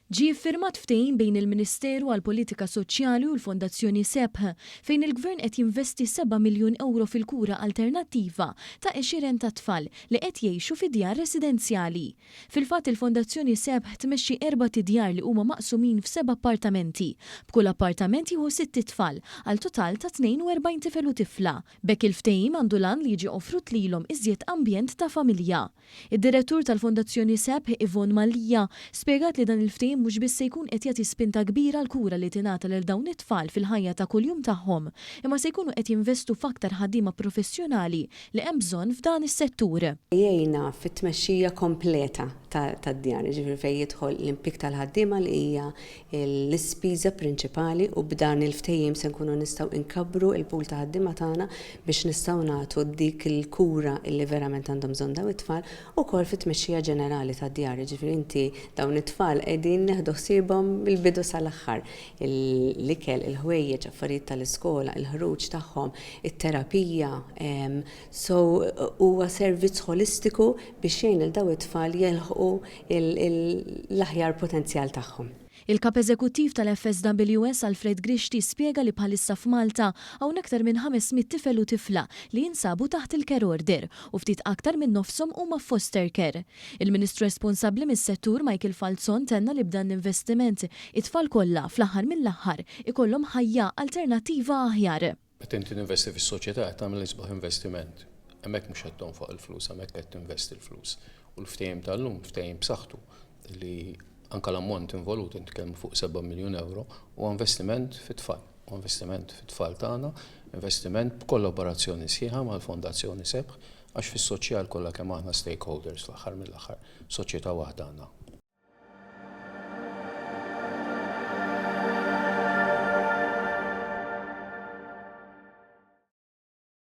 Ġie ffirmat ftehim bejn il-Ministeru għall-Politika Soċjali u l-Fondazzjoni SEPH fejn il-Gvern qed jinvesti 7 miljun euro fil-kura alternattiva ta' 20 ta' tfal li qed jgħixu fi djar residenzjali. Fil-fatt il-Fondazzjoni SEPH tmexxi 4 djar li huma maqsumin f'7 appartamenti. B'kull appartament jieħu 6 tfal għal total ta' 42 tifel u tifla. Bekk il-ftehim għandu lan li jiġi offrut lilhom iżjed ambjent ta' familja. Id-direttur tal-Fondazzjoni SEPH Ivon Malija spjegat li dan il-ftehim mhux biss se jkun qed jagħti spinta kbira l-kura li tingħata lil dawn it-tfal fil-ħajja ta' kuljum tagħhom, imma se jkunu qed jinvestu f'aktar ħaddiema professjonali li hemm bżonn f'dan is-settur. Jgħinna fit-tmexxija kompleta tad-djar, ġifieri fejn jidħol l-impik tal-ħaddiema li hija l-ispiża prinċipali u b'dan il-ftehim se nkunu nistgħu inkabbru il-pool ta' ħaddiema tagħna biex nistgħu nagħtu dik il-kura li verament għandhom bżonn dawn it-tfal ukoll fit-tmexxija ġenerali tad-djar, ġifieri inti dawn it-tfal qegħdin neħdu ħsiebhom mill-bidu sal-aħħar. L-ikel, il-ħwejjeġ, affarijiet tal-iskola, il-ħruġ tagħhom, it-terapija, so huwa servizz holistiku biex jgħin il dawn it-tfal jelħqu l-aħjar potenzjal tagħhom. Il-kap eżekuttiv tal-FSWS Alfred Grixti spjega li bħalissa f'Malta hawn aktar minn 500 tifel u tifla li jinsabu taħt il-care order u ftit aktar minn nofshom huma foster care. Il-Ministru responsabbli mis-settur Michael Falzon tenna li b'dan l-investiment it-tfal kollha fl-aħħar mill-aħħar ikollhom ħajja alternattiva aħjar. Meta inti tinvesti fis-soċjetà qed tagħmel isbaħ investiment. Hemmhekk mhux qed tonfoq il-flus, hemmhekk qed tinvesti l-flus. U l-ftehim tal-lum ftehim b'saħħtu li anka l-ammont involut nitkellmu fuq 7 miljun euro u investiment fit-tfal. U investiment fit-tfal tagħna, investiment b'kollaborazzjoni sħiħa mal-Fondazzjoni SEPH għax fis-soċjal kollha kemm aħna stakeholders fl-aħħar mill-aħħar soċjetà waħda għandna.